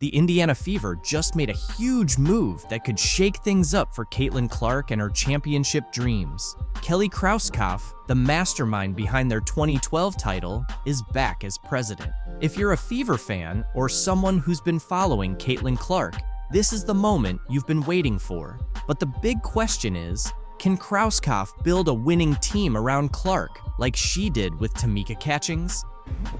the Indiana Fever just made a huge move that could shake things up for Caitlin Clark and her championship dreams. Kelly Krauskopf, the mastermind behind their 2012 title, is back as president. If you're a Fever fan or someone who's been following Caitlin Clark, this is the moment you've been waiting for. But the big question is, can Krauskopf build a winning team around Clark like she did with Tamika Catchings?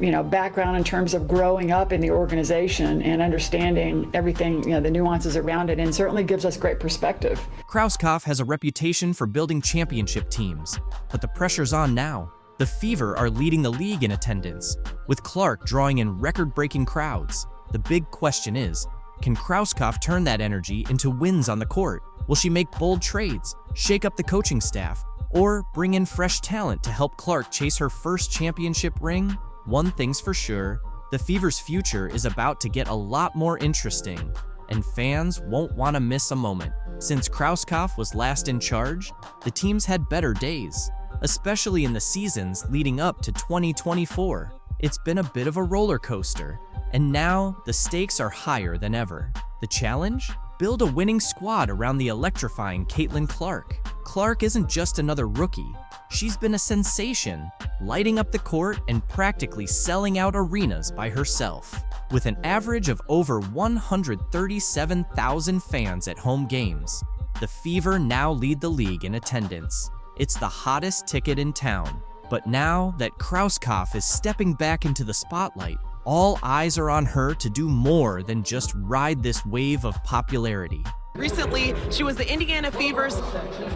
Background in terms of growing up in the organization and understanding everything, the nuances around it, and certainly gives us great perspective. Krauskopf has a reputation for building championship teams, but the pressure's on now. The Fever are leading the league in attendance, with Clark drawing in record-breaking crowds. The big question is, can Krauskopf turn that energy into wins on the court? Will she make bold trades, shake up the coaching staff, or bring in fresh talent to help Clark chase her first championship ring? One thing's for sure, the Fever's future is about to get a lot more interesting, and fans won't want to miss a moment. Since Krauskopf was last in charge, the team's had better days, especially in the seasons leading up to 2024. It's been a bit of a roller coaster, and now the stakes are higher than ever. The challenge? Build a winning squad around the electrifying Caitlin Clark. Clark isn't just another rookie. She's been a sensation, lighting up the court and practically selling out arenas by herself. With an average of over 137,000 fans at home games, the Fever now lead the league in attendance. It's the hottest ticket in town. But now that Krauskopf is stepping back into the spotlight, all eyes are on her to do more than just ride this wave of popularity. Recently, she was the Indiana Fever's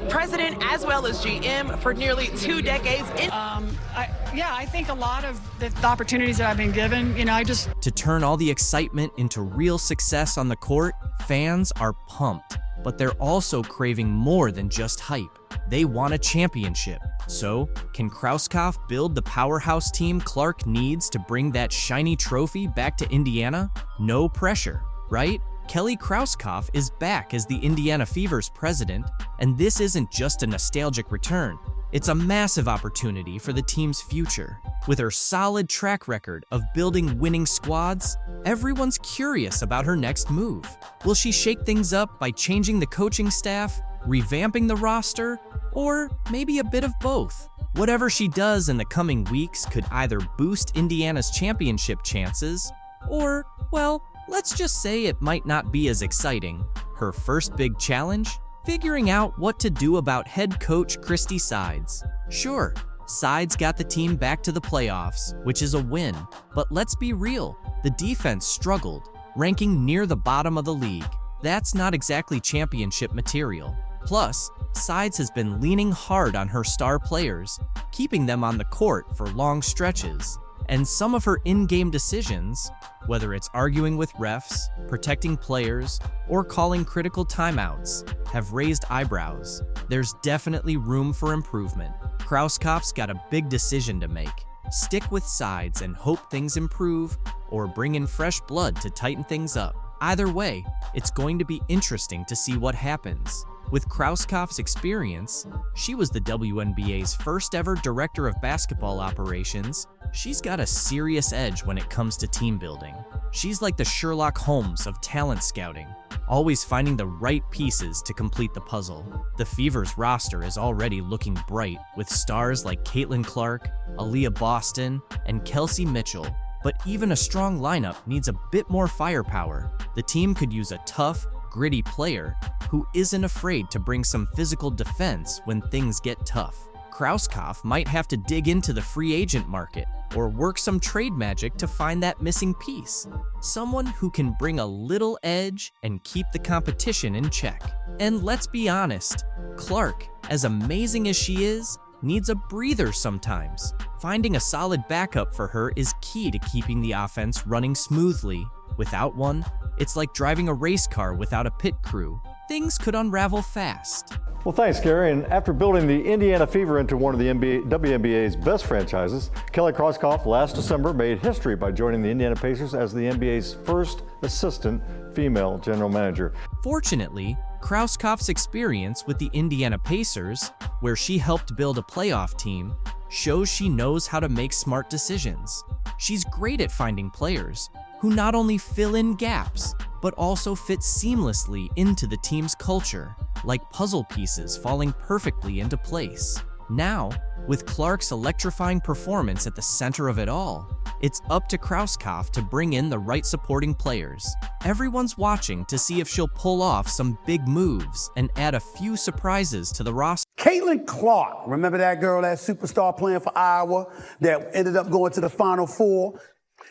president as well as GM for nearly 2 decades. I think a lot of the opportunities that I've been given, To turn all the excitement into real success on the court, fans are pumped, but they're also craving more than just hype. They want a championship. So, can Krauskopf build the powerhouse team Clark needs to bring that shiny trophy back to Indiana? No pressure, right? Kelly Krauskopf is back as the Indiana Fever's president, and this isn't just a nostalgic return. It's a massive opportunity for the team's future. With her solid track record of building winning squads, everyone's curious about her next move. Will she shake things up by changing the coaching staff, revamping the roster, or maybe a bit of both? Whatever she does in the coming weeks could either boost Indiana's championship chances, or, well, let's just say it might not be as exciting. Her first big challenge? Figuring out what to do about head coach Christy Sides. Sure, Sides got the team back to the playoffs, which is a win, but let's be real, the defense struggled, ranking near the bottom of the league. That's not exactly championship material. Plus, Sides has been leaning hard on her star players, keeping them on the court for long stretches. And some of her in-game decisions, whether it's arguing with refs, protecting players, or calling critical timeouts, have raised eyebrows. There's definitely room for improvement. Krauskopf's got a big decision to make. Stick with Sides and hope things improve, or bring in fresh blood to tighten things up. Either way, it's going to be interesting to see what happens. With Krauskopf's experience, she was the WNBA's first ever director of basketball operations. She's got a serious edge when it comes to team building. She's like the Sherlock Holmes of talent scouting, always finding the right pieces to complete the puzzle. The Fever's roster is already looking bright, with stars like Caitlin Clark, Aaliyah Boston, and Kelsey Mitchell. But even a strong lineup needs a bit more firepower. The team could use a tough, gritty player who isn't afraid to bring some physical defense when things get tough. Krauskopf might have to dig into the free agent market or work some trade magic to find that missing piece. Someone who can bring a little edge and keep the competition in check. And let's be honest, Clark, as amazing as she is, needs a breather sometimes. Finding a solid backup for her is key to keeping the offense running smoothly. Without one, it's like driving a race car without a pit crew. Things could unravel fast. Well, thanks, Gary. And after building the Indiana Fever into one of the WNBA's best franchises, Kelly Krauskopf last December made history by joining the Indiana Pacers as the NBA's first assistant female general manager. Fortunately, Krauskopf's experience with the Indiana Pacers, where she helped build a playoff team, shows she knows how to make smart decisions. She's great at finding players who not only fill in gaps, but also fit seamlessly into the team's culture, like puzzle pieces falling perfectly into place. Now, with Clark's electrifying performance at the center of it all, it's up to Krauskopf to bring in the right supporting players. Everyone's watching to see if she'll pull off some big moves and add a few surprises to the roster. Caitlin Clark, remember that girl, that superstar playing for Iowa that ended up going to the Final Four?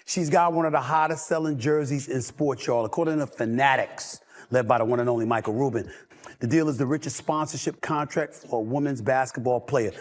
She's got one of the hottest selling jerseys in sports, y'all, according to Fanatics, led by the one and only Michael Rubin. The deal is the richest sponsorship contract for a women's basketball player.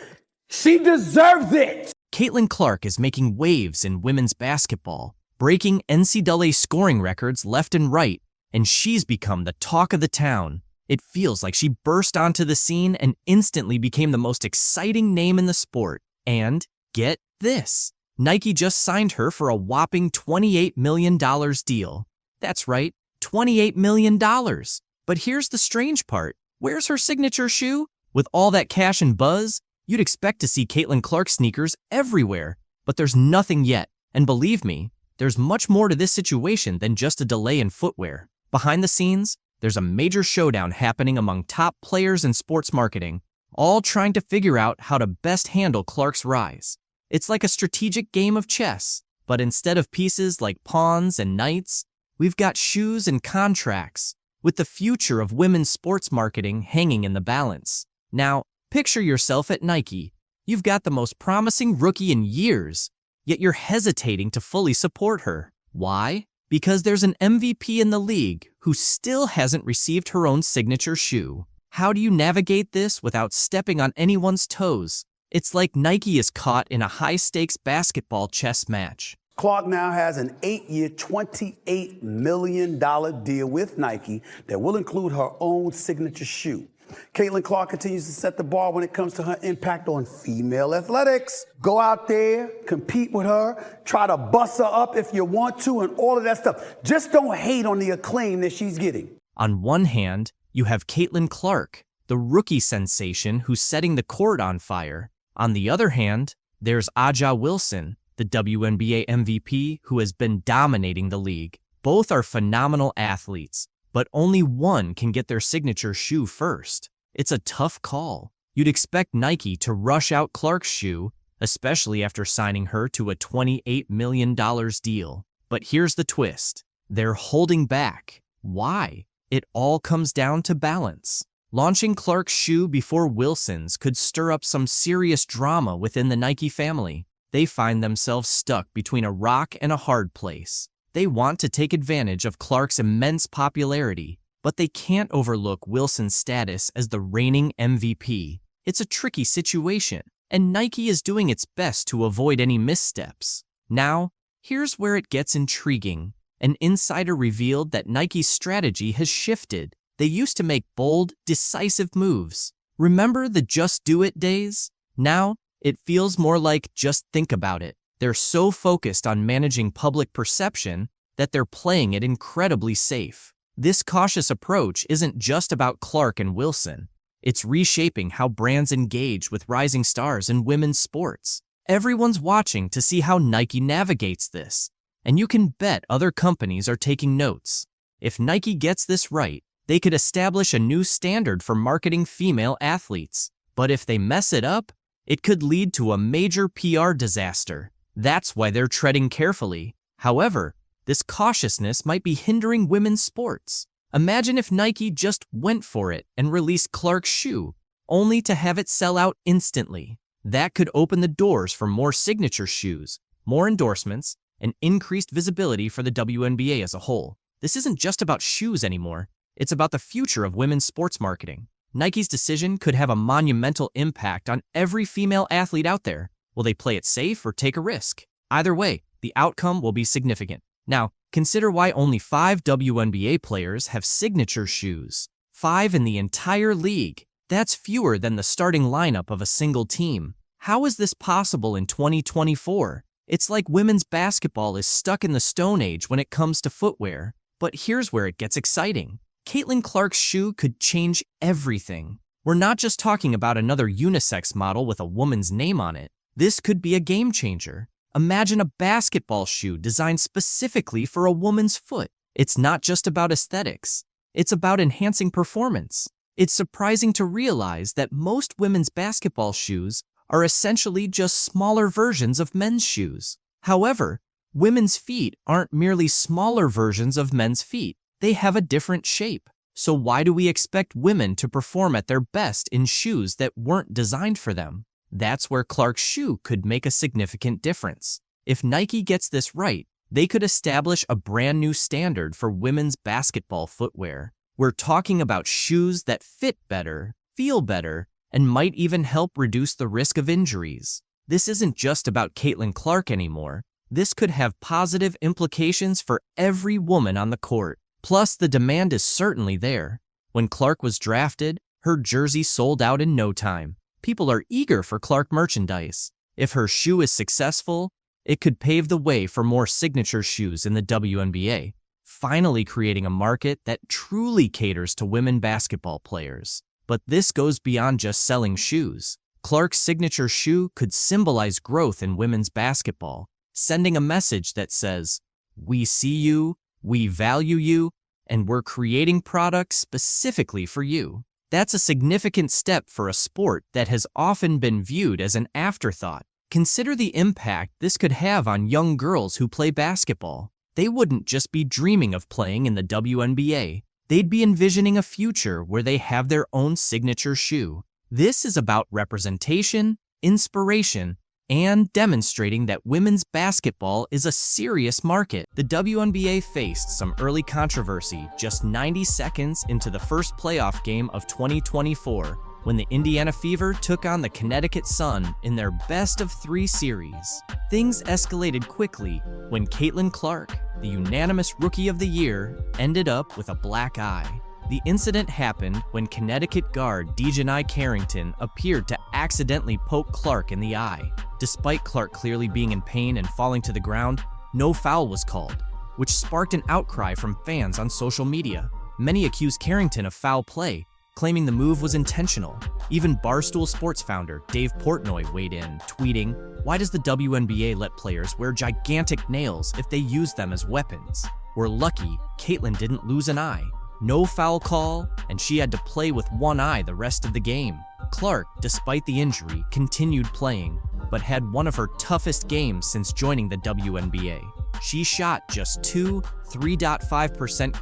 She deserves it! Caitlin Clark is making waves in women's basketball, breaking NCAA scoring records left and right, and she's become the talk of the town. It feels like she burst onto the scene and instantly became the most exciting name in the sport. And get this, Nike just signed her for a whopping $28 million deal. That's right, $28 million. But here's the strange part. Where's her signature shoe? With all that cash and buzz, you'd expect to see Caitlin Clark sneakers everywhere, but there's nothing yet. And believe me, there's much more to this situation than just a delay in footwear. Behind the scenes, there's a major showdown happening among top players in sports marketing, all trying to figure out how to best handle Clark's rise. It's like a strategic game of chess, but instead of pieces like pawns and knights, we've got shoes and contracts, with the future of women's sports marketing hanging in the balance. Now, picture yourself at Nike. You've got the most promising rookie in years, yet you're hesitating to fully support her. Why? Because there's an MVP in the league who still hasn't received her own signature shoe. How do you navigate this without stepping on anyone's toes? It's like Nike is caught in a high-stakes basketball chess match. Clark now has an 8-year, $28 million deal with Nike that will include her own signature shoe. Caitlin Clark continues to set the bar when it comes to her impact on female athletics. Go out there, compete with her, try to bust her up if you want to, and all of that stuff. Just don't hate on the acclaim that she's getting. On one hand, you have Caitlin Clark, the rookie sensation who's setting the court on fire. On the other hand, there's A'ja Wilson, the WNBA MVP who has been dominating the league. Both are phenomenal athletes, but only one can get their signature shoe first. It's a tough call. You'd expect Nike to rush out Clark's shoe, especially after signing her to a $28 million deal. But here's the twist. They're holding back. Why? It all comes down to balance. Launching Clark's shoe before Wilson's could stir up some serious drama within the Nike family. They find themselves stuck between a rock and a hard place. They want to take advantage of Clark's immense popularity, but they can't overlook Wilson's status as the reigning MVP. It's a tricky situation, and Nike is doing its best to avoid any missteps. Now, here's where it gets intriguing. An insider revealed that Nike's strategy has shifted. They used to make bold, decisive moves. Remember the just do it days? Now, it feels more like just think about it. They're so focused on managing public perception that they're playing it incredibly safe. This cautious approach isn't just about Clark and Wilson. It's reshaping how brands engage with rising stars in women's sports. Everyone's watching to see how Nike navigates this, and you can bet other companies are taking notes. If Nike gets this right, they could establish a new standard for marketing female athletes. But if they mess it up, it could lead to a major PR disaster. That's why they're treading carefully. However, this cautiousness might be hindering women's sports. Imagine if Nike just went for it and released Clark's shoe, only to have it sell out instantly. That could open the doors for more signature shoes, more endorsements, and increased visibility for the WNBA as a whole. This isn't just about shoes anymore. It's about the future of women's sports marketing. Nike's decision could have a monumental impact on every female athlete out there. Will they play it safe or take a risk? Either way, the outcome will be significant. Now, consider why only 5 WNBA players have signature shoes. 5 in the entire league. That's fewer than the starting lineup of a single team. How is this possible in 2024? It's like women's basketball is stuck in the Stone Age when it comes to footwear. But here's where it gets exciting. Caitlin Clark's shoe could change everything. We're not just talking about another unisex model with a woman's name on it. This could be a game changer. Imagine a basketball shoe designed specifically for a woman's foot. It's not just about aesthetics. It's about enhancing performance. It's surprising to realize that most women's basketball shoes are essentially just smaller versions of men's shoes. However, women's feet aren't merely smaller versions of men's feet. They have a different shape. So why do we expect women to perform at their best in shoes that weren't designed for them? That's where Clark's shoe could make a significant difference. If Nike gets this right, they could establish a brand new standard for women's basketball footwear. We're talking about shoes that fit better, feel better, and might even help reduce the risk of injuries. This isn't just about Caitlin Clark anymore. This could have positive implications for every woman on the court. Plus, the demand is certainly there. When Clark was drafted, her jersey sold out in no time. People are eager for Clark merchandise. If her shoe is successful, it could pave the way for more signature shoes in the WNBA, finally creating a market that truly caters to women basketball players. But this goes beyond just selling shoes. Clark's signature shoe could symbolize growth in women's basketball, sending a message that says, "We see you, we value you, and we're creating products specifically for you." That's a significant step for a sport that has often been viewed as an afterthought. Consider the impact this could have on young girls who play basketball. They wouldn't just be dreaming of playing in the WNBA. They'd be envisioning a future where they have their own signature shoe. This is about representation, inspiration, and demonstrating that women's basketball is a serious market. The WNBA faced some early controversy just 90 seconds into the first playoff game of 2024 when the Indiana Fever took on the Connecticut Sun in their best-of-3 series. Things escalated quickly when Caitlin Clark, the unanimous Rookie of the Year, ended up with a black eye. The incident happened when Connecticut guard Dejanai Carrington appeared to accidentally poke Clark in the eye. Despite Clark clearly being in pain and falling to the ground, no foul was called, which sparked an outcry from fans on social media. Many accused Carrington of foul play, claiming the move was intentional. Even Barstool Sports founder Dave Portnoy weighed in, tweeting, "Why does the WNBA let players wear gigantic nails if they use them as weapons? We're lucky Caitlin didn't lose an eye. No foul call, and she had to play with one eye the rest of the game." Clark, despite the injury, continued playing, but had one of her toughest games since joining the WNBA. She shot just 3.5%,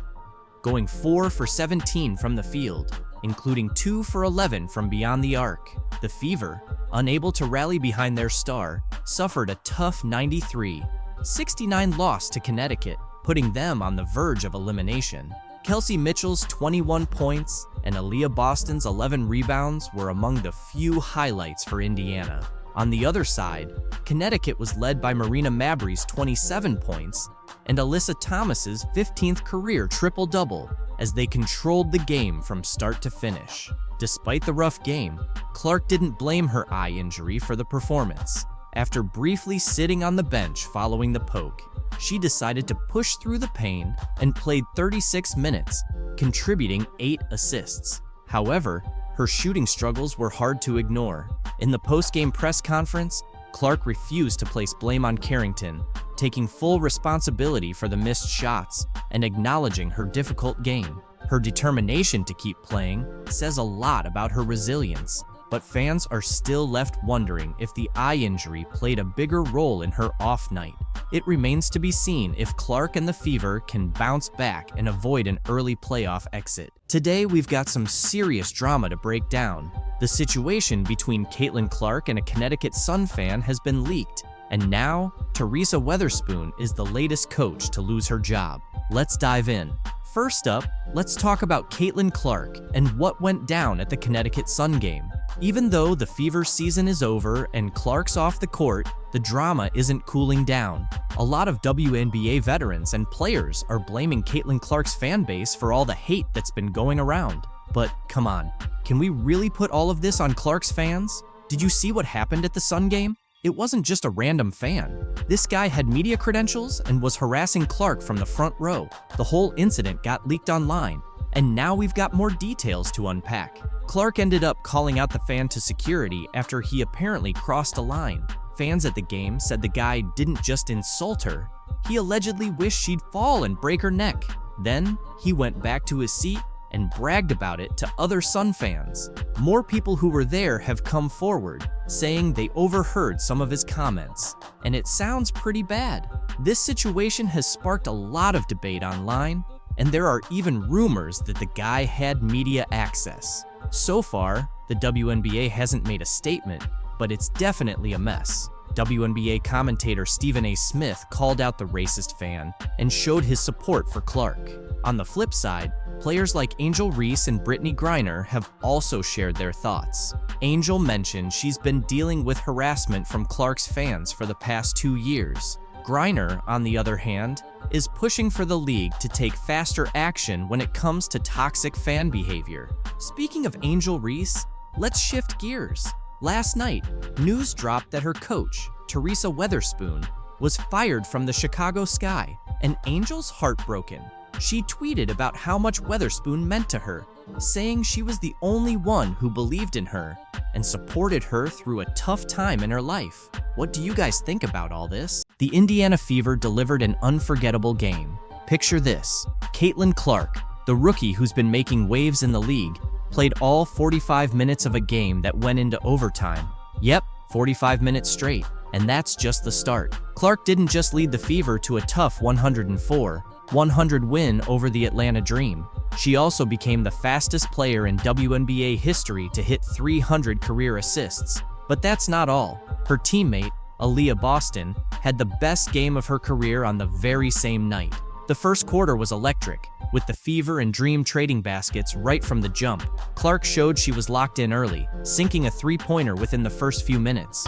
going 4 for 17 from the field, including 2 for 11 from beyond the arc. The Fever, unable to rally behind their star, suffered a tough 93-69 loss to Connecticut, putting them on the verge of elimination. Kelsey Mitchell's 21 points and Aaliyah Boston's 11 rebounds were among the few highlights for Indiana. On the other side, Connecticut was led by Marina Mabrey's 27 points and Alyssa Thomas's 15th career triple-double as they controlled the game from start to finish. Despite the rough game, Clark didn't blame her eye injury for the performance. After briefly sitting on the bench following the poke, she decided to push through the pain and played 36 minutes, contributing 8 assists. However, her shooting struggles were hard to ignore. In the post-game press conference, Clark refused to place blame on Carrington, taking full responsibility for the missed shots and acknowledging her difficult game. Her determination to keep playing says a lot about her resilience, but fans are still left wondering if the eye injury played a bigger role in her off night. It remains to be seen if Clark and the Fever can bounce back and avoid an early playoff exit. Today, we've got some serious drama to break down. The situation between Caitlin Clark and a Connecticut Sun fan has been leaked, and now, Teresa Weatherspoon is the latest coach to lose her job. Let's dive in. First up, let's talk about Caitlin Clark and what went down at the Connecticut Sun game. Even though the Fever season is over and Clark's off the court, the drama isn't cooling down. A lot of WNBA veterans and players are blaming Caitlin Clark's fan base for all the hate that's been going around. But come on, can we really put all of this on Clark's fans? Did you see what happened at the Sun game? It wasn't just a random fan. This guy had media credentials and was harassing Clark from the front row. The whole incident got leaked online, and now we've got more details to unpack. Clark ended up calling out the fan to security after he apparently crossed a line. Fans at the game said the guy didn't just insult her, he allegedly wished she'd fall and break her neck. Then, he went back to his seat and bragged about it to other Sun fans. More people who were there have come forward, saying they overheard some of his comments, and it sounds pretty bad. This situation has sparked a lot of debate online, and there are even rumors that the guy had media access. So far, the WNBA hasn't made a statement, but it's definitely a mess. WNBA commentator Stephen A. Smith called out the racist fan and showed his support for Clark. On the flip side, players like Angel Reese and Brittany Griner have also shared their thoughts. Angel mentioned she's been dealing with harassment from Clark's fans for the past 2 years. Griner, on the other hand, is pushing for the league to take faster action when it comes to toxic fan behavior. Speaking of Angel Reese, let's shift gears. Last night, news dropped that her coach, Teresa Weatherspoon, was fired from the Chicago Sky, and Angel's heartbroken. She tweeted about how much Weatherspoon meant to her, saying she was the only one who believed in her and supported her through a tough time in her life. What do you guys think about all this? The Indiana Fever delivered an unforgettable game. Picture this: Caitlin Clark, the rookie who's been making waves in the league, played all 45 minutes of a game that went into overtime. Yep, 45 minutes straight. And that's just the start. Clark didn't just lead the Fever to a tough 104-100 win over the Atlanta Dream. She also became the fastest player in WNBA history to hit 300 career assists. But that's not all. Her teammate, Aaliyah Boston, had the best game of her career on the very same night. The first quarter was electric, with the Fever and Dream trading baskets right from the jump. Clark showed she was locked in early, sinking a three-pointer within the first few minutes.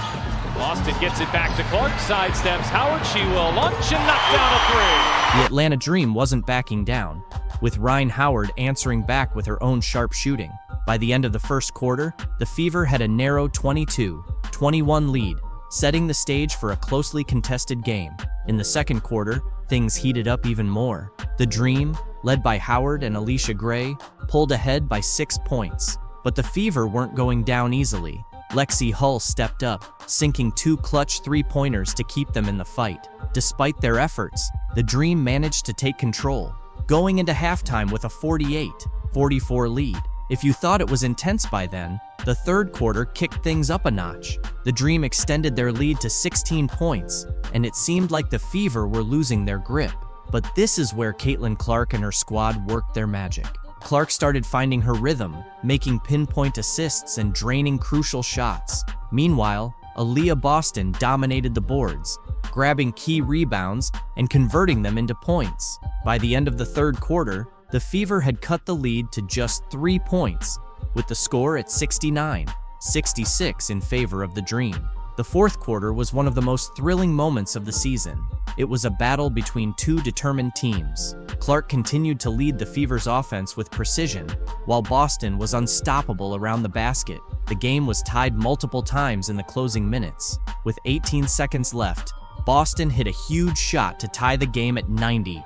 Boston gets it back to Clark, sidesteps Howard, she will launch and knock down a three. The Atlanta Dream wasn't backing down, with Rhyne Howard answering back with her own sharp shooting. By the end of the first quarter, the Fever had a narrow 22-21 lead, setting the stage for a closely contested game. In the second quarter, things heated up even more. The Dream, led by Howard and Alicia Gray, pulled ahead by 6 points. But the Fever weren't going down easily. Lexi Hull stepped up, sinking 2 clutch three-pointers to keep them in the fight. Despite their efforts, the Dream managed to take control, going into halftime with a 48-44 lead. If you thought it was intense by then, the third quarter kicked things up a notch. The Dream extended their lead to 16 points, and it seemed like the Fever were losing their grip. But this is where Caitlin Clark and her squad worked their magic. Clark started finding her rhythm, making pinpoint assists and draining crucial shots. Meanwhile, Aaliyah Boston dominated the boards, grabbing key rebounds and converting them into points. By the end of the third quarter, the Fever had cut the lead to just 3 points, with the score at 69-66 in favor of the Dream. The fourth quarter was one of the most thrilling moments of the season. It was a battle between two determined teams. Clark continued to lead the Fever's offense with precision, while Boston was unstoppable around the basket. The game was tied multiple times in the closing minutes. With 18 seconds left, Boston hit a huge shot to tie the game at 90,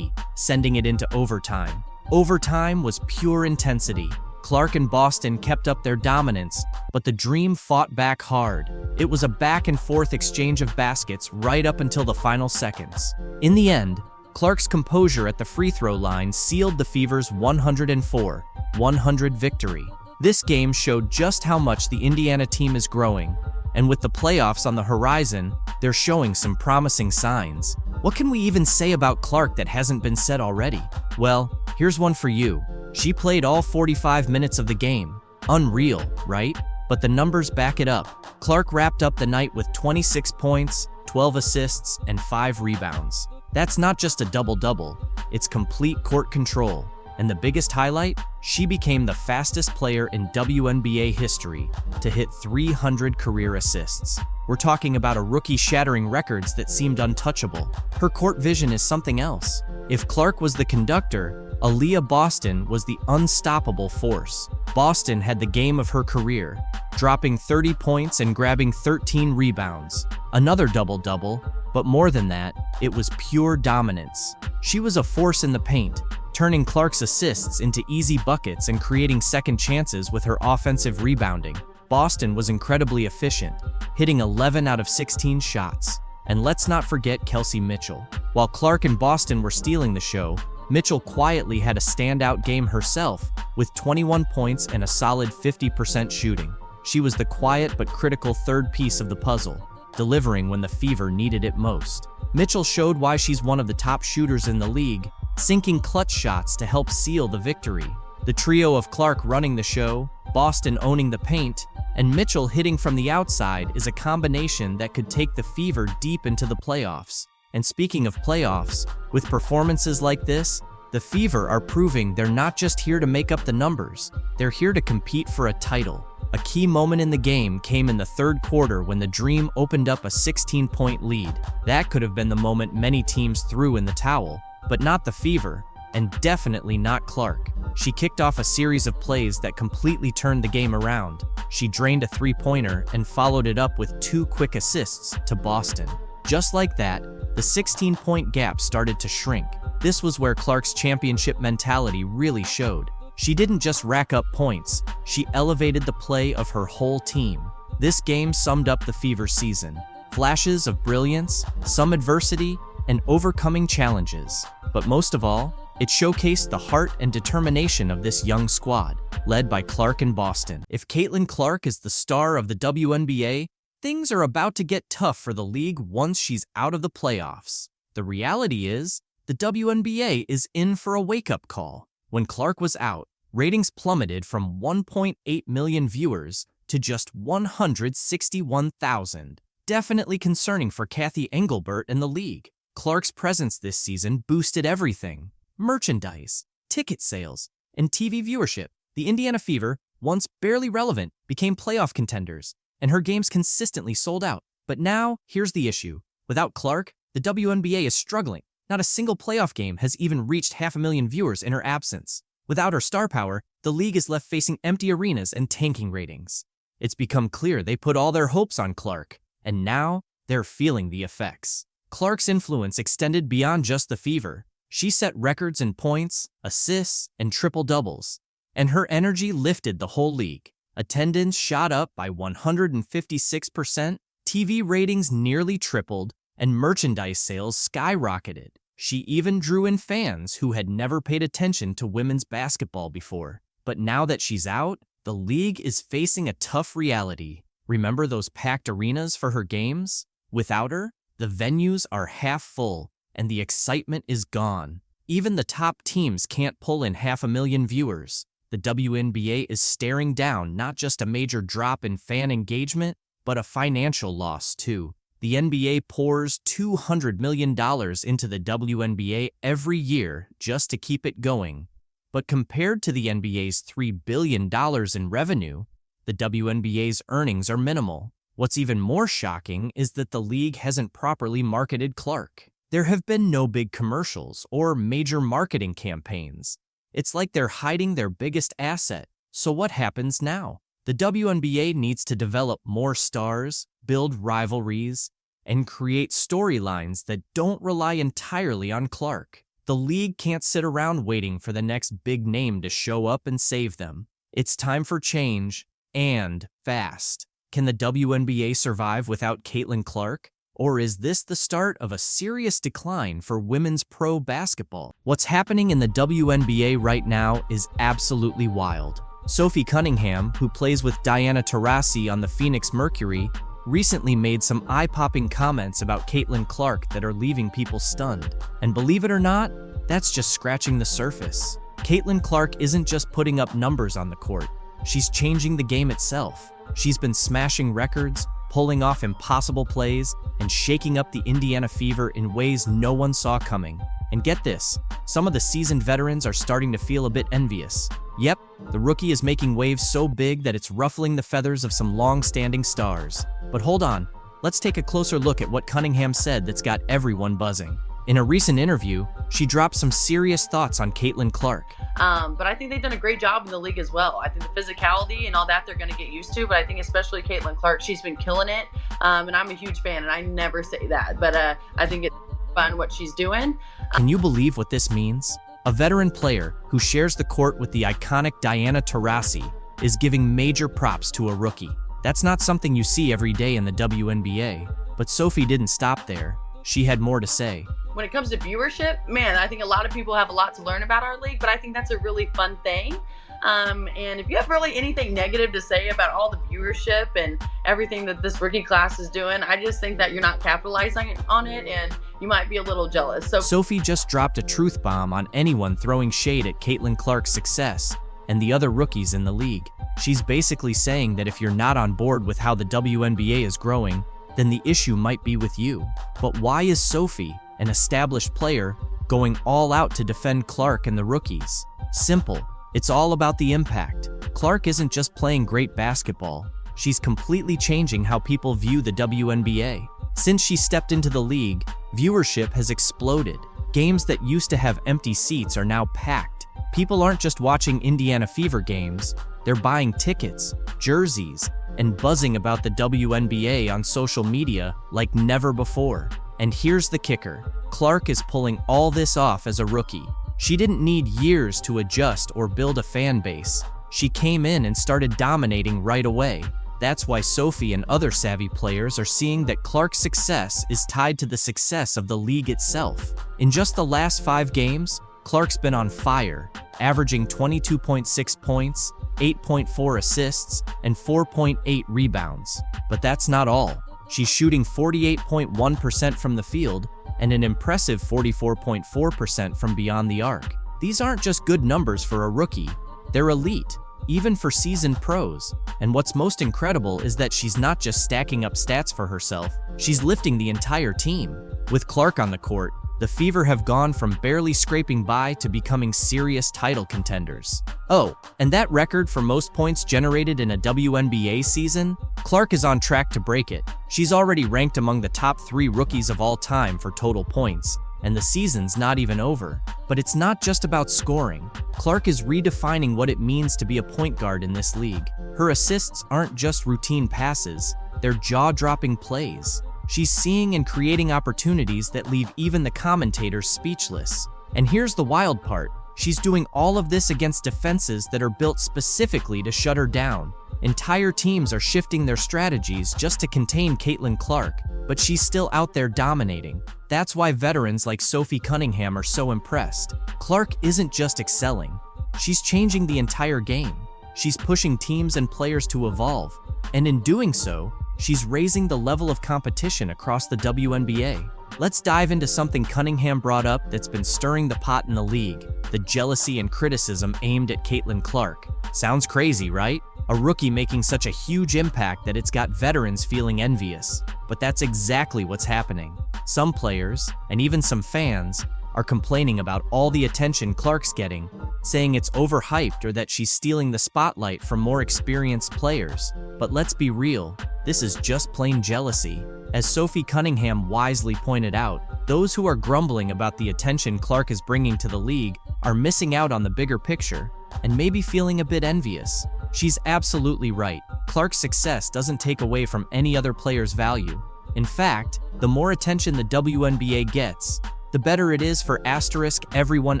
sending it into overtime. Overtime was pure intensity. Clark and Boston kept up their dominance, but the Dream fought back hard. It was a back-and-forth exchange of baskets right up until the final seconds. In the end, Clark's composure at the free throw line sealed the Fever's 104-100 victory. This game showed just how much the Indiana team is growing, and with the playoffs on the horizon, they're showing some promising signs. What can we even say about Clark that hasn't been said already? Well, here's one for you. She played all 45 minutes of the game. Unreal, right? But the numbers back it up. Clark wrapped up the night with 26 points, 12 assists, and 5 rebounds. That's not just a double-double, it's complete court control. And the biggest highlight? She became the fastest player in WNBA history to hit 300 career assists. We're talking about a rookie shattering records that seemed untouchable. Her court vision is something else. If Clark was the conductor, Aaliyah Boston was the unstoppable force. Boston had the game of her career, dropping 30 points and grabbing 13 rebounds. Another double-double, but more than that, it was pure dominance. She was a force in the paint, turning Clark's assists into easy buckets and creating second chances with her offensive rebounding. Boston was incredibly efficient, hitting 11 out of 16 shots. And let's not forget Kelsey Mitchell. While Clark and Boston were stealing the show, Mitchell quietly had a standout game herself, with 21 points and a solid 50% shooting. She was the quiet but critical third piece of the puzzle, delivering when the Fever needed it most. Mitchell showed why she's one of the top shooters in the league, sinking clutch shots to help seal the victory. The trio of Clark running the show, Boston owning the paint, and Mitchell hitting from the outside is a combination that could take the Fever deep into the playoffs. And speaking of playoffs, with performances like this, the Fever are proving they're not just here to make up the numbers, they're here to compete for a title. A key moment in the game came in the third quarter when the Dream opened up a 16-point lead. That could have been the moment many teams threw in the towel, but not the Fever, and definitely not Clark. She kicked off a series of plays that completely turned the game around. She drained a three-pointer and followed it up with 2 quick assists to Boston. Just like that, the 16-point gap started to shrink. This was where Clark's championship mentality really showed. She didn't just rack up points, she elevated the play of her whole team. This game summed up the Fever season. Flashes of brilliance, some adversity, and overcoming challenges. But most of all, it showcased the heart and determination of this young squad, led by Clark and Boston. If Caitlin Clark is the star of the WNBA, things are about to get tough for the league once she's out of the playoffs. The reality is, the WNBA is in for a wake-up call. When Clark was out, ratings plummeted from 1.8 million viewers to just 161,000. Definitely concerning for Kathy Engelbert and the league. Clark's presence this season boosted everything: merchandise, ticket sales, and TV viewership. The Indiana Fever, once barely relevant, became playoff contenders, and her games consistently sold out. But now, here's the issue. Without Clark, the WNBA is struggling. Not a single playoff game has even reached 500,000 viewers in her absence. Without her star power, the league is left facing empty arenas and tanking ratings. It's become clear they put all their hopes on Clark, and now they're feeling the effects. Clark's influence extended beyond just the Fever. She set records in points, assists, and triple-doubles, and her energy lifted the whole league. Attendance shot up by 156%, TV ratings nearly tripled, and merchandise sales skyrocketed. She even drew in fans who had never paid attention to women's basketball before. But now that she's out, the league is facing a tough reality. Remember those packed arenas for her games? Without her, the venues are half full, and the excitement is gone. Even the top teams can't pull in 500,000 viewers. The WNBA is staring down not just a major drop in fan engagement, but a financial loss too. The NBA pours $200 million into the WNBA every year just to keep it going. But compared to the NBA's $3 billion in revenue, the WNBA's earnings are minimal. What's even more shocking is that the league hasn't properly marketed Clark. There have been no big commercials or major marketing campaigns. It's like they're hiding their biggest asset. So what happens now? The WNBA needs to develop more stars, build rivalries, and create storylines that don't rely entirely on Clark. The league can't sit around waiting for the next big name to show up and save them. It's time for change, and fast. Can the WNBA survive without Caitlin Clark? Or is this the start of a serious decline for women's pro basketball? What's happening in the WNBA right now is absolutely wild. Sophie Cunningham, who plays with Diana Taurasi on the Phoenix Mercury, recently made some eye-popping comments about Caitlin Clark that are leaving people stunned. And believe it or not, that's just scratching the surface. Caitlin Clark isn't just putting up numbers on the court. She's changing the game itself. She's been smashing records, pulling off impossible plays, and shaking up the Indiana Fever in ways no one saw coming. And get this, some of the seasoned veterans are starting to feel a bit envious. Yep, the rookie is making waves so big that it's ruffling the feathers of some long-standing stars. But hold on, let's take a closer look at what Cunningham said that's got everyone buzzing. In a recent interview, she dropped some serious thoughts on Caitlin Clark. But I think they've done a great job in the league as well. I think the physicality and all that they're going to get used to, but I think especially Caitlin Clark, she's been killing it. And I'm a huge fan, and I never say that, but I think it's fun what she's doing. Can you believe what this means? A veteran player who shares the court with the iconic Diana Taurasi is giving major props to a rookie. That's not something you see every day in the WNBA. But Sophie didn't stop there. She had more to say. When it comes to viewership, man, I think a lot of people have a lot to learn about our league, but I think that's a really fun thing. And if you have really anything negative to say about all the viewership and everything that this rookie class is doing, I just think that you're not capitalizing on it and you might be a little jealous. So Sophie just dropped a truth bomb on anyone throwing shade at Caitlin Clark's success and the other rookies in the league. She's basically saying that if you're not on board with how the WNBA is growing, then the issue might be with you. But why is Sophie, an established player, going all out to defend Clark and the rookies? Simple. It's all about the impact. Clark isn't just playing great basketball. She's completely changing how people view the WNBA. Since she stepped into the league, viewership has exploded. Games that used to have empty seats are now packed. People aren't just watching Indiana Fever games, they're buying tickets, jerseys, and buzzing about the WNBA on social media like never before. And here's the kicker. Clark is pulling all this off as a rookie. She didn't need years to adjust or build a fan base. She came in and started dominating right away. That's why Sophie and other savvy players are seeing that Clark's success is tied to the success of the league itself. In just the last 5 games, Clark's been on fire, averaging 22.6 points, 8.4 assists, and 4.8 rebounds. But that's not all. She's shooting 48.1% from the field and an impressive 44.4% from beyond the arc. These aren't just good numbers for a rookie, they're elite, even for seasoned pros. And what's most incredible is that she's not just stacking up stats for herself, she's lifting the entire team. With Clark on the court, the Fever have gone from barely scraping by to becoming serious title contenders. Oh, and that record for most points generated in a WNBA season? Clark is on track to break it. She's already ranked among the top 3 rookies of all time for total points, and the season's not even over. But it's not just about scoring. Clark is redefining what it means to be a point guard in this league. Her assists aren't just routine passes, they're jaw-dropping plays. She's seeing and creating opportunities that leave even the commentators speechless. And here's the wild part. She's doing all of this against defenses that are built specifically to shut her down. Entire teams are shifting their strategies just to contain Caitlin Clark, but she's still out there dominating. That's why veterans like Sophie Cunningham are so impressed. Clark isn't just excelling. She's changing the entire game. She's pushing teams and players to evolve. And in doing so, she's raising the level of competition across the WNBA. Let's dive into something Cunningham brought up that's been stirring the pot in the league: the jealousy and criticism aimed at Caitlin Clark. Sounds crazy, right? A rookie making such a huge impact that it's got veterans feeling envious. But that's exactly what's happening. Some players, and even some fans, are complaining about all the attention Clark's getting, saying it's overhyped or that she's stealing the spotlight from more experienced players. But let's be real, this is just plain jealousy. As Sophie Cunningham wisely pointed out, those who are grumbling about the attention Clark is bringing to the league are missing out on the bigger picture and maybe feeling a bit envious. She's absolutely right. Clark's success doesn't take away from any other player's value. In fact, the more attention the WNBA gets, the better it is for everyone.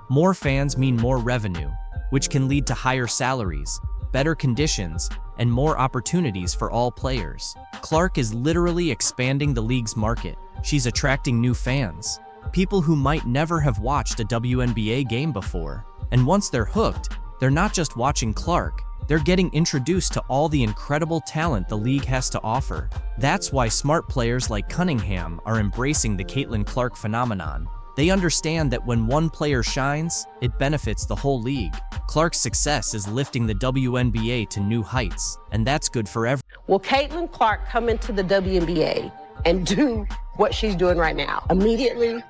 More fans mean more revenue, which can lead to higher salaries, better conditions, and more opportunities for all players. Clark is literally expanding the league's market. She's attracting new fans, people who might never have watched a WNBA game before. And once they're hooked, they're not just watching Clark, they're getting introduced to all the incredible talent the league has to offer. That's why smart players like Cunningham are embracing the Caitlin Clark phenomenon. They understand that when one player shines, it benefits the whole league. Clark's success is lifting the WNBA to new heights, and that's good for everyone. Will Caitlin Clark come into the WNBA and do what she's doing right now immediately?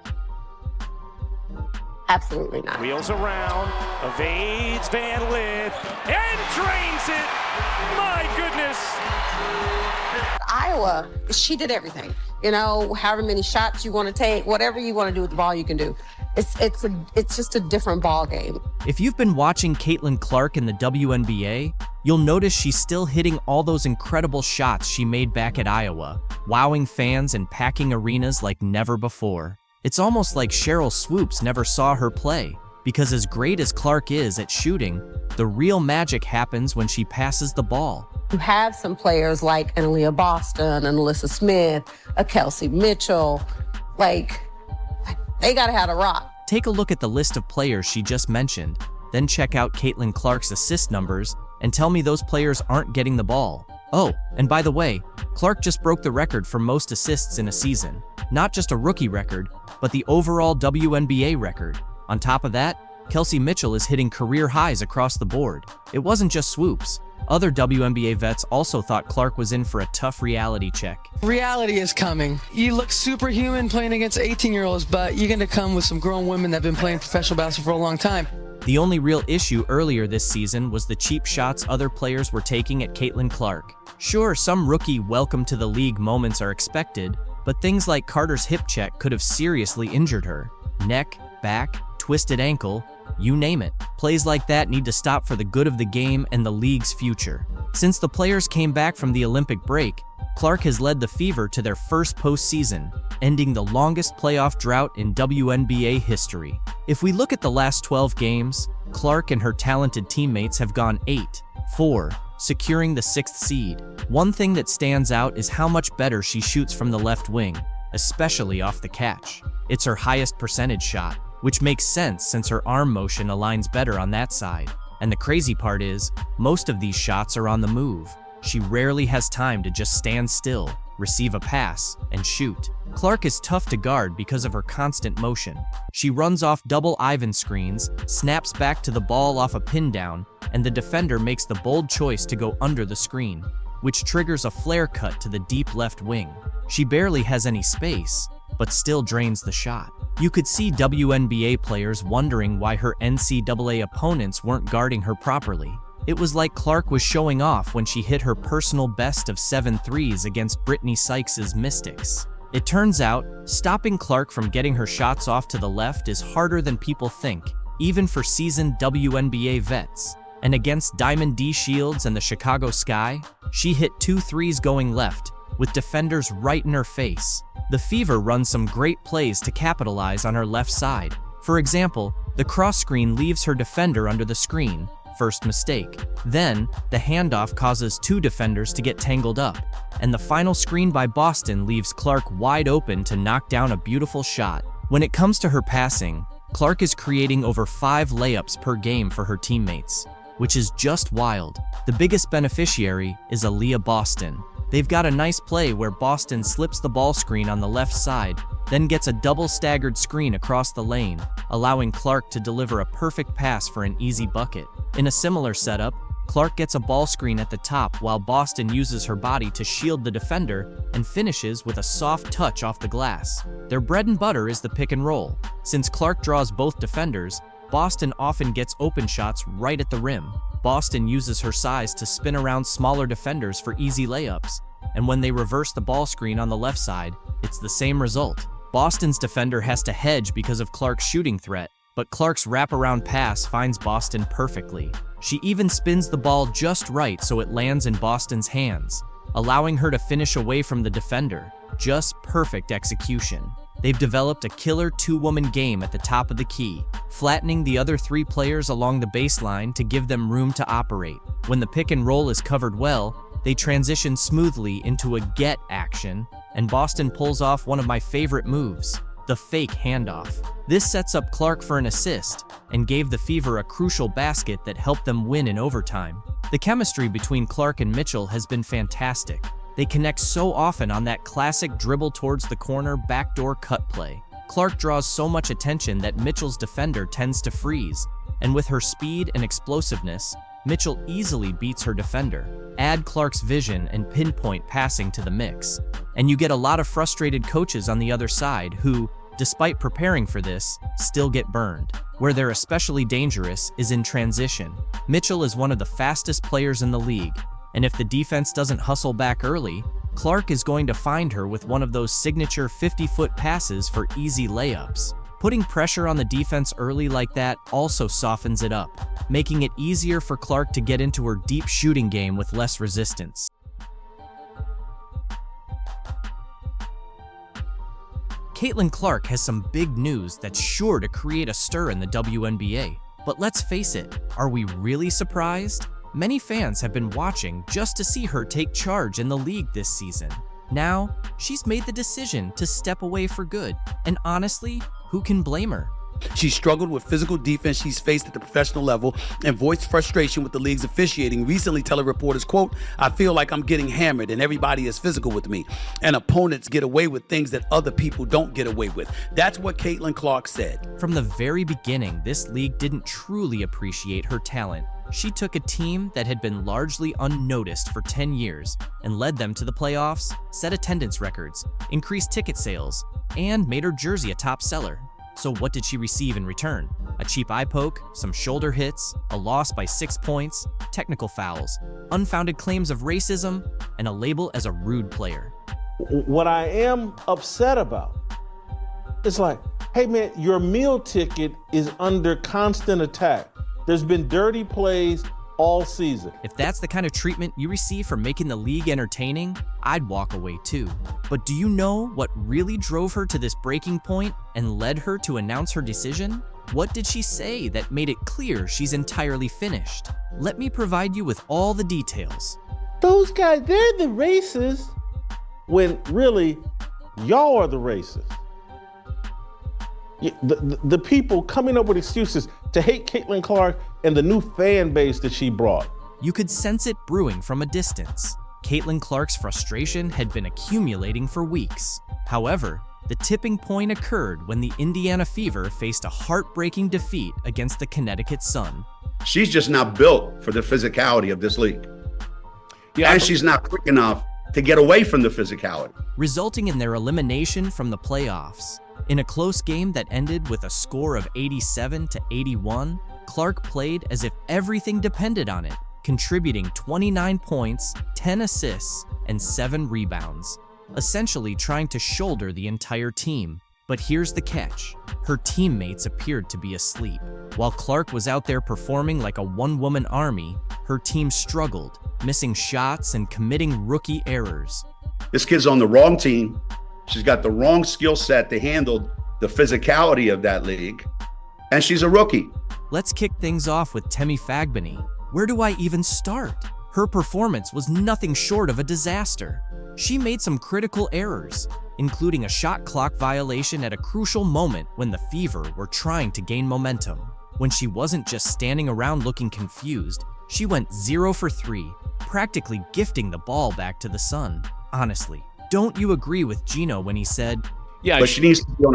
Absolutely not. Wheels around, evades Van Lith, and drains it. My goodness. Iowa, she did everything. You know, however many shots you want to take, whatever you want to do with the ball, you can do. It's just a different ball game. If you've been watching Caitlin Clark in the WNBA, you'll notice she's still hitting all those incredible shots she made back at Iowa, wowing fans and packing arenas like never before. It's almost like Cheryl Swoops never saw her play, because as great as Clark is at shooting, the real magic happens when she passes the ball. You have some players like an Aaliyah Boston, an Alyssa Smith, a Kelsey Mitchell, like they gotta have a rock. Take a look at the list of players she just mentioned, then check out Caitlin Clark's assist numbers and tell me those players aren't getting the ball. Oh, and by the way, Clark just broke the record for most assists in a season. Not just a rookie record, but the overall WNBA record. On top of that, Kelsey Mitchell is hitting career highs across the board. It wasn't just swoops. Other WNBA vets also thought Clark was in for a tough reality check. Reality is coming. You look superhuman playing against 18-year-olds, but you're going to come with some grown women that have been playing professional basketball for a long time. The only real issue earlier this season was the cheap shots other players were taking at Caitlin Clark. Sure, some rookie welcome to the league moments are expected, but things like Carter's hip check could have seriously injured her. Neck, back, twisted ankle, you name it. Plays like that need to stop for the good of the game and the league's future. Since the players came back from the Olympic break, Clark has led the Fever to their first postseason, ending the longest playoff drought in WNBA history. If we look at the last 12 games, Clark and her talented teammates have gone 8-4, securing the 6th seed. One thing that stands out is how much better she shoots from the left wing, especially off the catch. It's her highest percentage shot, which makes sense since her arm motion aligns better on that side. And the crazy part is, most of these shots are on the move. She rarely has time to just stand still, receive a pass, and shoot. Clark is tough to guard because of her constant motion. She runs off double Ivan screens, snaps back to the ball off a pin down, and the defender makes the bold choice to go under the screen, which triggers a flare cut to the deep left wing. She barely has any space, but still drains the shot. You could see WNBA players wondering why her NCAA opponents weren't guarding her properly. It was like Clark was showing off when she hit her personal best of 7 threes against Brittany Sykes' Mystics. It turns out, stopping Clark from getting her shots off to the left is harder than people think, even for seasoned WNBA vets. And against Diamond D Shields and the Chicago Sky, she hit 2 threes going left, with defenders right in her face. The Fever run some great plays to capitalize on her left side. For example, the cross screen leaves her defender under the screen, first mistake. Then, the handoff causes 2 defenders to get tangled up, and the final screen by Boston leaves Clark wide open to knock down a beautiful shot. When it comes to her passing, Clark is creating over 5 layups per game for her teammates, which is just wild. The biggest beneficiary is Aaliyah Boston. They've got a nice play where Boston slips the ball screen on the left side, then gets a double staggered screen across the lane, allowing Clark to deliver a perfect pass for an easy bucket. In a similar setup, Clark gets a ball screen at the top while Boston uses her body to shield the defender and finishes with a soft touch off the glass. Their bread and butter is the pick and roll. Since Clark draws both defenders, Boston often gets open shots right at the rim. Boston uses her size to spin around smaller defenders for easy layups, and when they reverse the ball screen on the left side, it's the same result. Boston's defender has to hedge because of Clark's shooting threat, but Clark's wraparound pass finds Boston perfectly. She even spins the ball just right so it lands in Boston's hands, allowing her to finish away from the defender. Just perfect execution. They've developed a killer 2-woman game at the top of the key, flattening the other 3 players along the baseline to give them room to operate. When the pick and roll is covered well, they transition smoothly into a get action, and Boston pulls off one of my favorite moves, the fake handoff. This sets up Clark for an assist and gave the Fever a crucial basket that helped them win in overtime. The chemistry between Clark and Mitchell has been fantastic. They connect so often on that classic dribble towards the corner backdoor cut play. Clark draws so much attention that Mitchell's defender tends to freeze, and with her speed and explosiveness, Mitchell easily beats her defender. Add Clark's vision and pinpoint passing to the mix, and you get a lot of frustrated coaches on the other side who, despite preparing for this, still get burned. Where they're especially dangerous is in transition. Mitchell is one of the fastest players in the league, and if the defense doesn't hustle back early, Clark is going to find her with one of those signature 50-foot passes for easy layups. Putting pressure on the defense early like that also softens it up, making it easier for Clark to get into her deep shooting game with less resistance. Caitlin Clark has some big news that's sure to create a stir in the WNBA. But let's face it, are we really surprised? Many fans have been watching just to see her take charge in the league this season. Now, she's made the decision to step away for good, and honestly, who can blame her? She struggled with physical defense she's faced at the professional level and voiced frustration with the league's officiating, recently telling reporters, quote, "I feel like I'm getting hammered and everybody is physical with me, and opponents get away with things that other people don't get away with." That's what Caitlin Clark said. From the very beginning, this league didn't truly appreciate her talent. She took a team that had been largely unnoticed for 10 years and led them to the playoffs, set attendance records, increased ticket sales, and made her jersey a top seller. So what did she receive in return? A cheap eye poke, some shoulder hits, a loss by 6 points, technical fouls, unfounded claims of racism, and a label as a rude player. What I am upset about is like, hey man, your meal ticket is under constant attack. There's been dirty plays all season. If that's the kind of treatment you receive for making the league entertaining, I'd walk away too. But do you know what really drove her to this breaking point and led her to announce her decision? What did she say that made it clear she's entirely finished? Let me provide you with all the details. Those guys, they're the racists, when really, y'all are the racists. The people coming up with excuses to hate Caitlin Clark and the new fan base that she brought. You could sense it brewing from a distance. Caitlin Clark's frustration had been accumulating for weeks. However, the tipping point occurred when the Indiana Fever faced a heartbreaking defeat against the Connecticut Sun. She's just not built for the physicality of this league. And she's not quick enough to get away from the physicality, resulting in their elimination from the playoffs. In a close game that ended with a score of 87-81, Clark played as if everything depended on it, contributing 29 points, 10 assists, and 7 rebounds, essentially trying to shoulder the entire team. But here's the catch. Her teammates appeared to be asleep. While Clark was out there performing like a one-woman army, her team struggled, missing shots and committing rookie errors. This kid's on the wrong team. She's got the wrong skill set to handle the physicality of that league, and she's a rookie. Let's kick things off with Temi Fagbani. Where do I even start? Her performance was nothing short of a disaster. She made some critical errors, including a shot clock violation at a crucial moment when the Fever were trying to gain momentum. When she wasn't just standing around looking confused, she went 0 for 3, practically gifting the ball back to the Sun. Honestly, don't you agree with Gino when he said, "Yeah, but she needs to be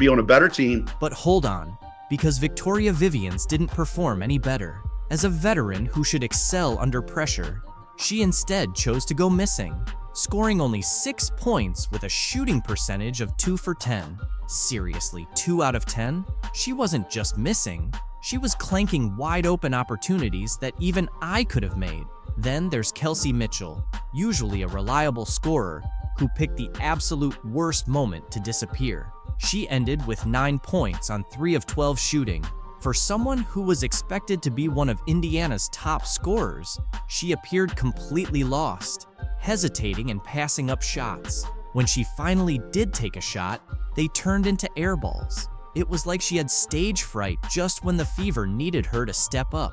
on a better team." But hold on, because Victoria Vivians didn't perform any better. As a veteran who should excel under pressure, she instead chose to go missing, scoring only 6 points with a shooting percentage of 2 for 10. Seriously, 2 out of 10? She wasn't just missing, she was clanking wide open opportunities that even I could have made. Then there's Kelsey Mitchell, usually a reliable scorer, who picked the absolute worst moment to disappear. She ended with 9 points on 3 of 12 shooting. For someone who was expected to be one of Indiana's top scorers, she appeared completely lost, hesitating and passing up shots. When she finally did take a shot, they turned into air balls. It was like she had stage fright just when the Fever needed her to step up.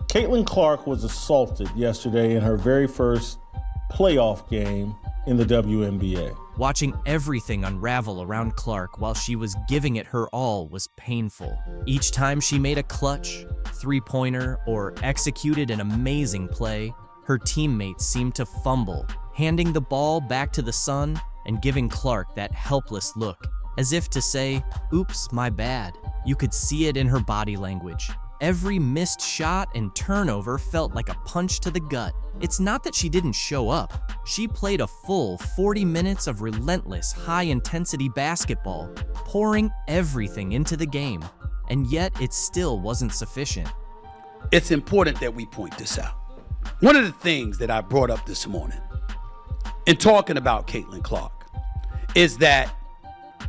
Caitlin Clark was assaulted yesterday in her very first playoff game in the WNBA. Watching everything unravel around Clark while she was giving it her all was painful. Each time she made a clutch, three-pointer, or executed an amazing play, her teammates seemed to fumble, handing the ball back to the Sun and giving Clark that helpless look, as if to say, "Oops, my bad." You could see it in her body language. Every missed shot and turnover felt like a punch to the gut. It's not that she didn't show up. She played a full 40 minutes of relentless, high-intensity basketball, pouring everything into the game, and yet it still wasn't sufficient. It's important that we point this out. One of the things that I brought up this morning in talking about Caitlin Clark is that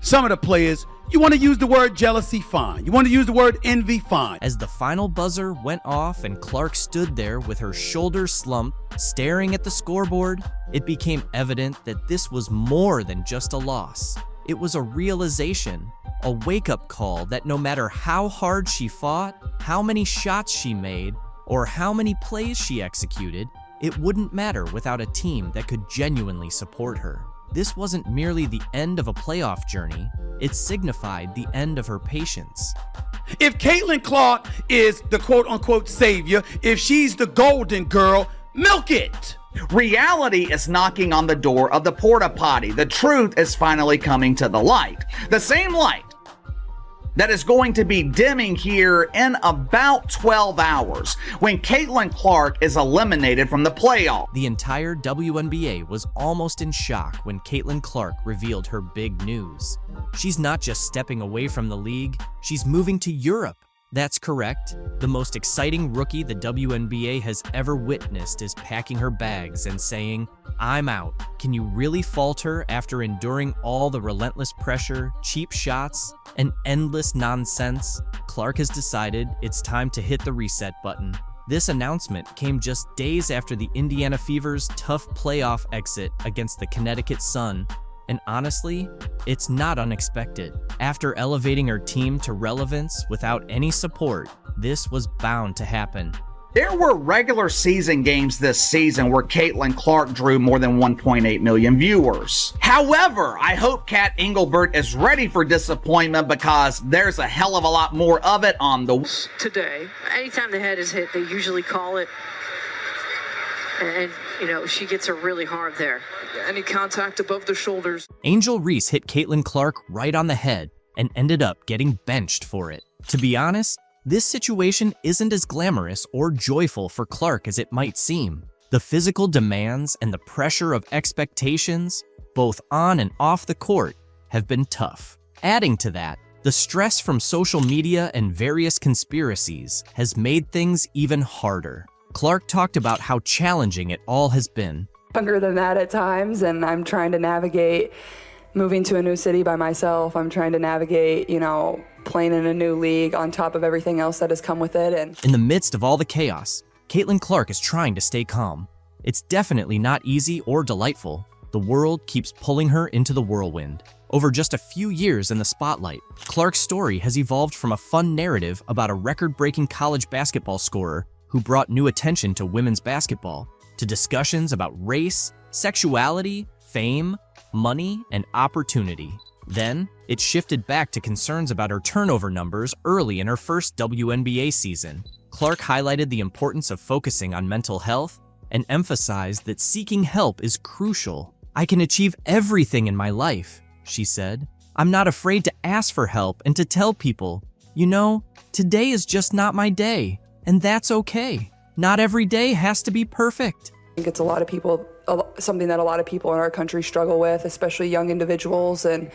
some of the players, you want to use the word jealousy, fine. You want to use the word envy, fine. As the final buzzer went off and Clark stood there with her shoulders slumped, staring at the scoreboard, it became evident that this was more than just a loss. It was a realization, a wake-up call that no matter how hard she fought, how many shots she made, or how many plays she executed, it wouldn't matter without a team that could genuinely support her. This wasn't merely the end of a playoff journey, it signified the end of her patience. If Caitlin Clark is the quote-unquote savior, if she's the golden girl, milk it! Reality is knocking on the door of the porta potty. The truth is finally coming to the light. The same light that is going to be dimming here in about 12 hours when Caitlin Clark is eliminated from the playoff. The entire WNBA was almost in shock when Caitlin Clark revealed her big news. She's not just stepping away from the league, she's moving to Europe. That's correct. The most exciting rookie the WNBA has ever witnessed is packing her bags and saying, "I'm out." Can you really falter after enduring all the relentless pressure, cheap shots, and endless nonsense? Clark has decided it's time to hit the reset button. This announcement came just days after the Indiana Fever's tough playoff exit against the Connecticut Sun. And honestly, it's not unexpected. After elevating her team to relevance without any support, this was bound to happen. There were regular season games this season where Caitlin Clark drew more than 1.8 million viewers. However, I hope Kat Engelbert is ready for disappointment because there's a hell of a lot more of it on the today. Anytime the head is hit, they usually call it. And, she gets her really hard there. Any contact above the shoulders. Angel Reese hit Caitlin Clark right on the head and ended up getting benched for it. To be honest, this situation isn't as glamorous or joyful for Clark as it might seem. The physical demands and the pressure of expectations, both on and off the court, have been tough. Adding to that, the stress from social media and various conspiracies has made things even harder. Clark talked about how challenging it all has been. Younger than that at times, and I'm trying to navigate moving to a new city by myself. I'm trying to navigate, playing in a new league on top of everything else that has come with it. And in the midst of all the chaos, Caitlin Clark is trying to stay calm. It's definitely not easy or delightful. The world keeps pulling her into the whirlwind. Over just a few years in the spotlight, Clark's story has evolved from a fun narrative about a record-breaking college basketball scorer who brought new attention to women's basketball, to discussions about race, sexuality, fame, money, and opportunity. Then, it shifted back to concerns about her turnover numbers early in her first WNBA season. Clark highlighted the importance of focusing on mental health and emphasized that seeking help is crucial. "I can achieve everything in my life," she said. "I'm not afraid to ask for help and to tell people, today is just not my day. And that's okay. Not every day has to be perfect." I think it's something that a lot of people in our country struggle with, especially young individuals. And,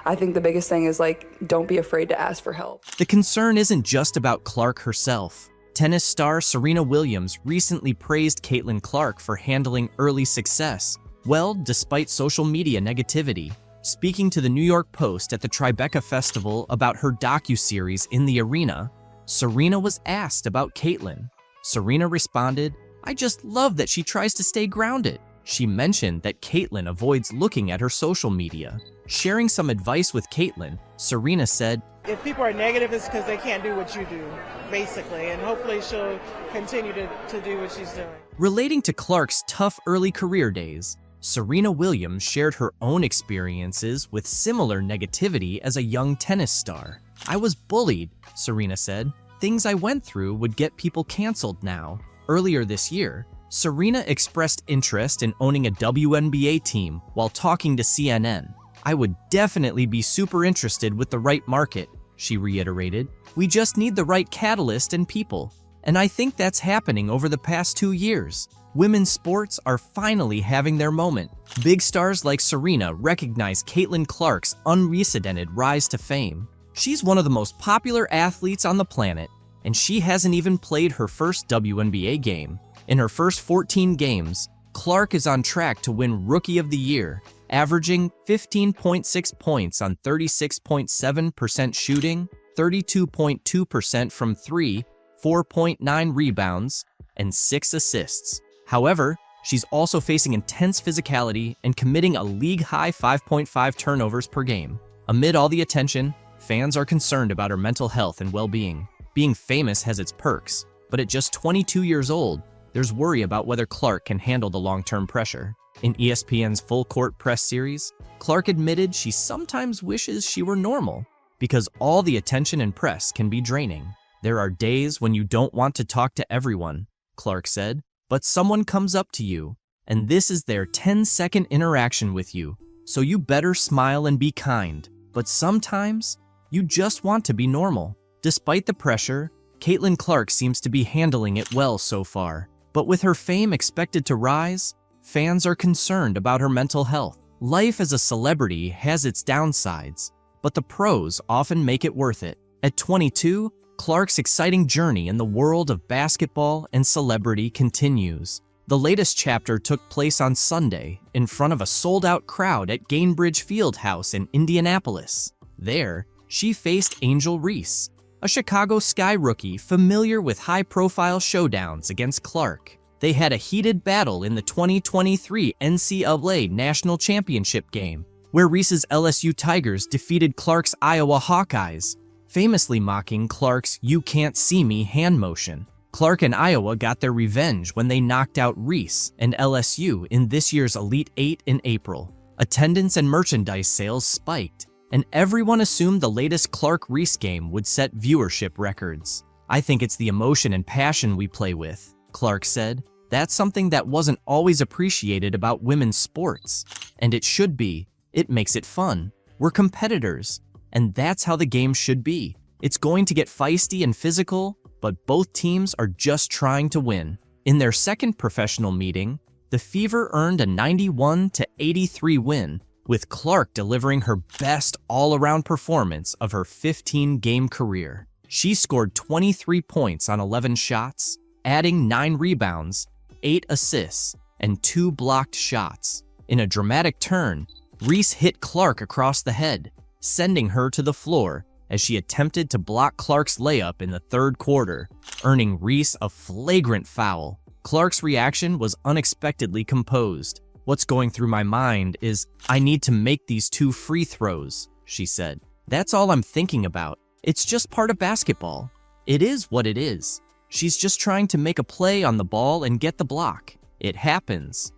I think the biggest thing is don't be afraid to ask for help. The concern isn't just about Clark herself. Tennis star Serena Williams recently praised Caitlin Clark for handling early success. Well, despite social media negativity. Speaking to the New York Post at the Tribeca Festival about her docuseries In the Arena, Serena was asked about Caitlin. Serena responded, "I just love that she tries to stay grounded." She mentioned that Caitlin avoids looking at her social media. Sharing some advice with Caitlin, Serena said, "If people are negative, it's because they can't do what you do, basically, and hopefully she'll continue to do what she's doing." Relating to Clark's tough early career days, Serena Williams shared her own experiences with similar negativity as a young tennis star. "I was bullied," Serena said. "Things I went through would get people canceled now." Earlier this year, Serena expressed interest in owning a WNBA team while talking to CNN. "I would definitely be super interested with the right market," she reiterated. "We just need the right catalyst and people. And I think that's happening over the past 2 years. Women's sports are finally having their moment." Big stars like Serena recognize Caitlin Clark's unprecedented rise to fame. She's one of the most popular athletes on the planet, and she hasn't even played her first WNBA game. In her first 14 games, Clark is on track to win Rookie of the Year, averaging 15.6 points on 36.7% shooting, 32.2% from three, 4.9 rebounds, and 6 assists. However, she's also facing intense physicality and committing a league-high 5.5 turnovers per game. Amid all the attention, fans are concerned about her mental health and well-being. Being famous has its perks, But at just 22 years old, there's worry about whether Clark can handle the long-term pressure. In ESPN's Full Court Press series, Clark admitted she sometimes wishes she were normal because all the attention and press can be draining. There are days when you don't want to talk to everyone, Clark said, but someone comes up to you, and this is their 10-second interaction with you, so you better smile and be kind. But sometimes, you just want to be normal. Despite the pressure, Caitlin Clark seems to be handling it well so far. But with her fame expected to rise, fans are concerned about her mental health. Life as a celebrity has its downsides, but the pros often make it worth it. At 22, Clark's exciting journey in the world of basketball and celebrity continues. The latest chapter took place on Sunday in front of a sold-out crowd at Gainbridge Fieldhouse in Indianapolis. There, she faced Angel Reese, a Chicago Sky rookie familiar with high-profile showdowns against Clark. They had a heated battle in the 2023 NCAA National Championship game, where Reese's LSU Tigers defeated Clark's Iowa Hawkeyes, famously mocking Clark's "you can't see me" hand motion. Clark and Iowa got their revenge when they knocked out Reese and LSU in this year's Elite Eight in April. Attendance and merchandise sales spiked, and everyone assumed the latest Clark-Reese game would set viewership records. "I think it's the emotion and passion we play with," Clark said. "That's something that wasn't always appreciated about women's sports, and it should be. It makes it fun. We're competitors, and that's how the game should be. It's going to get feisty and physical, but both teams are just trying to win." In their second professional meeting, the Fever earned a 91-83 win, with Clark delivering her best all-around performance of her 15-game career. She scored 23 points on 11 shots, adding 9 rebounds, 8 assists, and 2 blocked shots. In a dramatic turn, Reese hit Clark across the head, sending her to the floor as she attempted to block Clark's layup in the third quarter, earning Reese a flagrant foul. Clark's reaction was unexpectedly composed. "What's going through my mind is, I need to make these 2 free throws," she said. "That's all I'm thinking about. It's just part of basketball. It is what it is. She's just trying to make a play on the ball and get the block. It happens."